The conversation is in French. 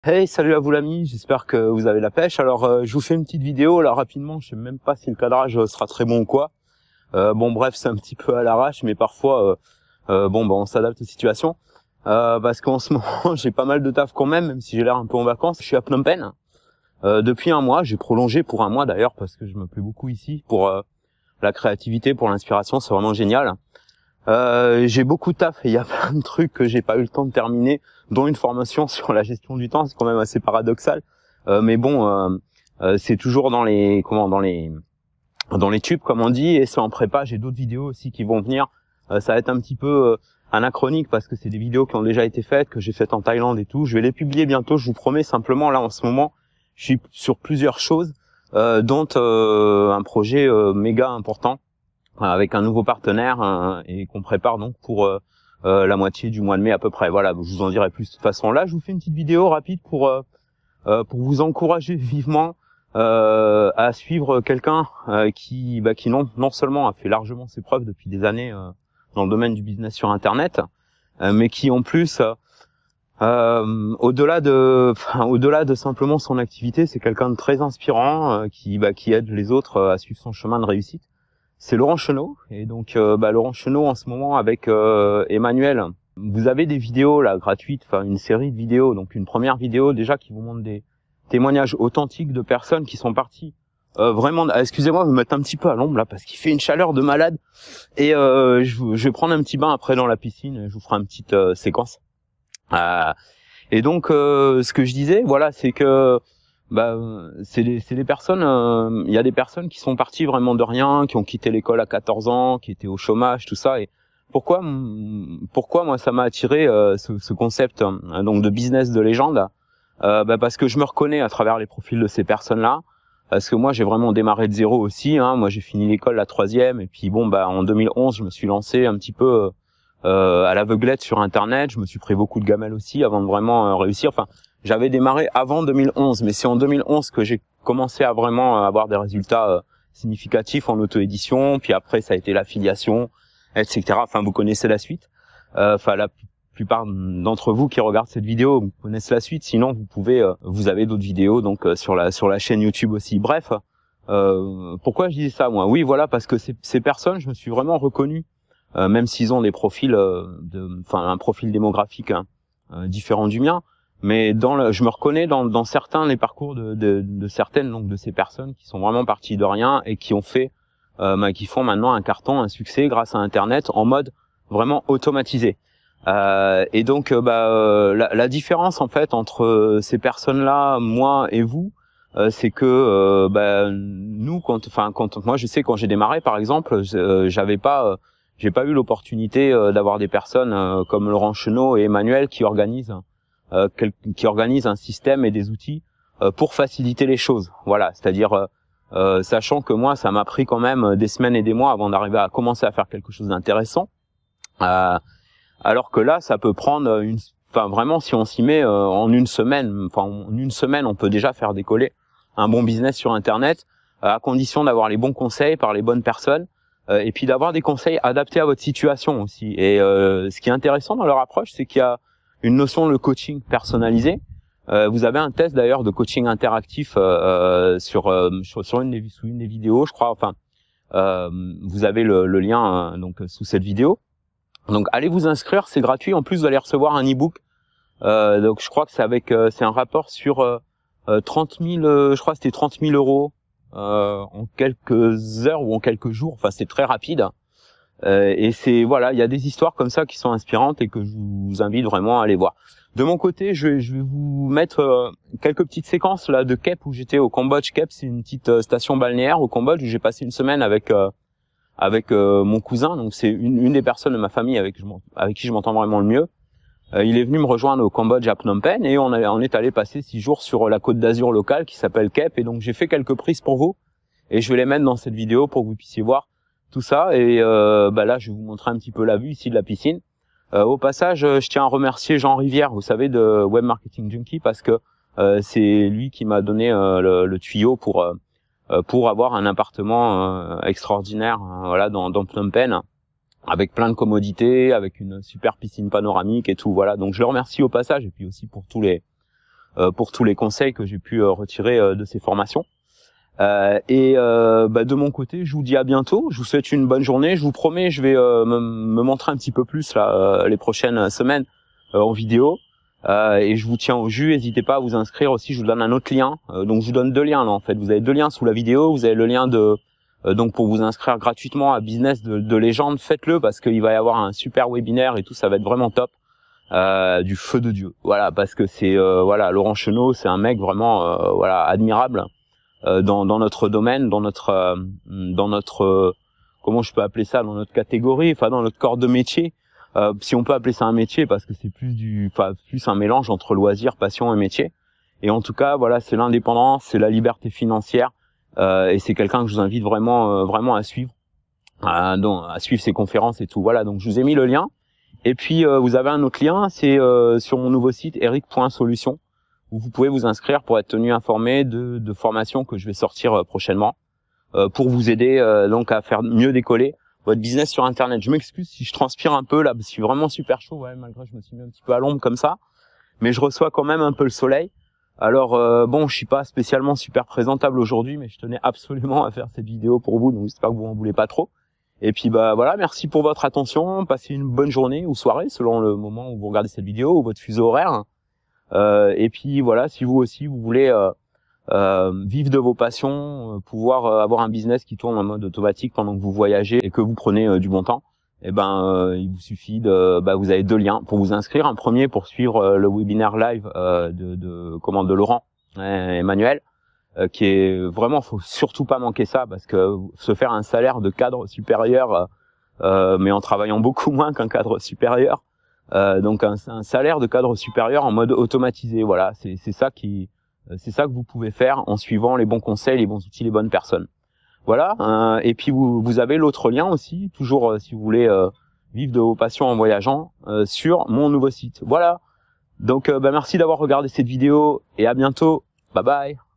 Hey, salut à vous l'ami, j'espère que vous avez la pêche. Alors, je vous fais une petite vidéo là rapidement. Je sais même pas si le cadrage sera très bon ou quoi. Bon, bref, c'est un petit peu à l'arrache, mais parfois, on s'adapte aux situations. Parce qu'en ce moment, j'ai pas mal de taf quand même si j'ai l'air un peu en vacances. Je suis à Phnom Penh depuis un mois. J'ai prolongé pour un mois d'ailleurs parce que je me plais beaucoup ici pour la créativité, pour l'inspiration. C'est vraiment génial. J'ai beaucoup de taf et il y a plein de trucs que j'ai pas eu le temps de terminer, dont une formation sur la gestion du temps. C'est quand même assez paradoxal, mais bon, c'est toujours dans les tubes comme on dit, et c'est en prépa. J'ai d'autres vidéos aussi qui vont venir. Ça va être un petit peu anachronique parce que c'est des vidéos qui ont déjà été faites, que j'ai faites en Thaïlande et tout. Je vais les publier bientôt, je vous promets. Simplement là en ce moment, je suis sur plusieurs choses, dont un projet méga important avec un nouveau partenaire et qu'on prépare donc pour la moitié du mois de mai à peu près. Voilà, je vous en dirai plus de toute façon. Là, je vous fais une petite vidéo rapide pour vous encourager vivement à suivre quelqu'un qui non seulement a fait largement ses preuves depuis des années dans le domaine du business sur Internet, mais qui en plus au-delà de simplement son activité, c'est quelqu'un de très inspirant qui aide les autres à suivre son chemin de réussite. C'est Laurent Chenot, et donc Laurent Chenot en ce moment avec Emmanuel. Vous avez des vidéos là gratuites, enfin une série de vidéos, donc une première vidéo déjà qui vous montre des témoignages authentiques de personnes qui sont parties vraiment. Excusez-moi, je vais me mettre un petit peu à l'ombre là parce qu'il fait une chaleur de malade, et je vais prendre un petit bain après dans la piscine. Et je vous ferai une petite séquence. Et donc ce que je disais, voilà, c'est que c'est des personnes, il y a des personnes qui sont parties vraiment de rien, qui ont quitté l'école à 14 ans, qui étaient au chômage, tout ça. Et pourquoi moi ça m'a attiré ce concept donc de business de légende, parce que je me reconnais à travers les profils de ces personnes-là. Parce que moi j'ai vraiment démarré de zéro aussi, hein. Moi j'ai fini l'école la troisième, et puis en 2011 je me suis lancé un petit peu à l'aveuglette sur Internet. Je me suis pris beaucoup de gamelles aussi avant de vraiment réussir. Enfin, j'avais démarré avant 2011, mais c'est en 2011 que j'ai commencé à vraiment avoir des résultats significatifs en auto-édition. Puis après, ça a été l'affiliation, etc. Enfin, vous connaissez la suite. Enfin, la plupart d'entre vous qui regardent cette vidéo vous connaissez la suite. Sinon, vous avez d'autres vidéos donc sur la chaîne YouTube aussi. Bref, pourquoi je disais ça moi? Oui, voilà, parce que ces personnes, je me suis vraiment reconnu. Même s'ils ont des profils, un profil démographique différent du mien, mais je me reconnais dans certains des parcours de certaines donc de ces personnes qui sont vraiment parties de rien et qui font maintenant un carton, un succès grâce à Internet en mode vraiment automatisé. Et donc la différence en fait entre ces personnes-là, moi et vous, c'est que nous quand moi je sais quand j'ai démarré par exemple, j'ai pas eu l'opportunité d'avoir des personnes comme Laurent Chenot et Emmanuel qui organisent un système et des outils pour faciliter les choses. Voilà, c'est-à-dire sachant que moi, ça m'a pris quand même des semaines et des mois avant d'arriver à commencer à faire quelque chose d'intéressant. Alors que là, ça peut prendre vraiment si on s'y met en une semaine. Enfin, en une semaine, on peut déjà faire décoller un bon business sur Internet à condition d'avoir les bons conseils par les bonnes personnes. Et puis d'avoir des conseils adaptés à votre situation aussi. Et ce qui est intéressant dans leur approche, c'est qu'il y a une notion de coaching personnalisé. Vous avez un test d'ailleurs de coaching interactif sous une des vidéos, je crois. Enfin, vous avez le lien donc sous cette vidéo. Donc allez vous inscrire, c'est gratuit. En plus, vous allez recevoir un e-book. Donc je crois que c'est un rapport sur 30 000, je crois que c'était 30 000 euros. En quelques heures ou en quelques jours, enfin c'est très rapide, et il y a des histoires comme ça qui sont inspirantes et que je vous invite vraiment à aller voir. De mon côté, je vais vous mettre quelques petites séquences là de Kep où j'étais au Cambodge. Kep, c'est une petite station balnéaire au Cambodge où j'ai passé une semaine avec mon cousin, donc c'est une des personnes de ma famille avec qui je m'entends vraiment le mieux. Il est venu me rejoindre au Cambodge à Phnom Penh et on est allé passer 6 jours sur la côte d'Azur locale qui s'appelle Kep, et donc j'ai fait quelques prises pour vous et je vais les mettre dans cette vidéo pour que vous puissiez voir tout ça. Et là je vais vous montrer un petit peu la vue ici de la piscine. Au passage, je tiens à remercier Jean Rivière, vous savez, de Web Marketing Junkie, parce que c'est lui qui m'a donné le tuyau pour avoir un appartement extraordinaire voilà dans Phnom Penh, avec plein de commodités, avec une super piscine panoramique et tout, voilà. Donc je le remercie au passage, et puis aussi pour tous pour tous les conseils que j'ai pu retirer de ces formations. De mon côté, je vous dis à bientôt. Je vous souhaite une bonne journée. Je vous promets, je vais me montrer un petit peu plus là les prochaines semaines en vidéo. Et je vous tiens au jus. N'hésitez pas à vous inscrire aussi. Je vous donne un autre lien. Donc je vous donne deux liens là en fait. Vous avez deux liens sous la vidéo. Vous avez le lien de donc pour vous inscrire gratuitement à Business de Légende. Faites-le parce qu'il va y avoir un super webinaire et tout. Ça va être vraiment top. Du feu de Dieu. Voilà, parce que c'est Laurent Chenot, c'est un mec vraiment admirable. Dans notre domaine, dans notre comment je peux appeler ça, dans notre catégorie, enfin dans notre corps de métier, si on peut appeler ça un métier, parce que c'est plus un mélange entre loisir, passion et métier. Et en tout cas, voilà, c'est l'indépendance, c'est la liberté financière, et c'est quelqu'un que je vous invite vraiment à suivre, à suivre ses conférences et tout. Voilà, donc je vous ai mis le lien. Et puis vous avez un autre lien, c'est sur mon nouveau site eric.solution. Où vous pouvez vous inscrire pour être tenu informé de formations que je vais sortir prochainement pour vous aider donc à faire mieux décoller votre business sur Internet. Je m'excuse si je transpire un peu là, parce que je suis vraiment super chaud, malgré que je me suis mis un petit peu à l'ombre comme ça, mais je reçois quand même un peu le soleil. Alors je suis pas spécialement super présentable aujourd'hui, mais je tenais absolument à faire cette vidéo pour vous, donc j'espère que vous en voulez pas trop. Et puis voilà, merci pour votre attention, passez une bonne journée ou soirée selon le moment où vous regardez cette vidéo ou votre fuseau horaire. Et puis voilà, si vous aussi vous voulez vivre de vos passions, pouvoir avoir un business qui tourne en mode automatique pendant que vous voyagez et que vous prenez du bon temps, il vous suffit vous avez deux liens pour vous inscrire. Un premier pour suivre le webinaire live de Laurent Emmanuel, qui est vraiment, faut surtout pas manquer ça, parce que se faire un salaire de cadre supérieur mais en travaillant beaucoup moins qu'un cadre supérieur, donc un salaire de cadre supérieur en mode automatisé, voilà, c'est ça que vous pouvez faire en suivant les bons conseils, les bons outils, les bonnes personnes. Voilà, et puis vous avez l'autre lien aussi, toujours si vous voulez vivre de vos passions en voyageant, sur mon nouveau site. Voilà, donc merci d'avoir regardé cette vidéo et à bientôt, bye bye.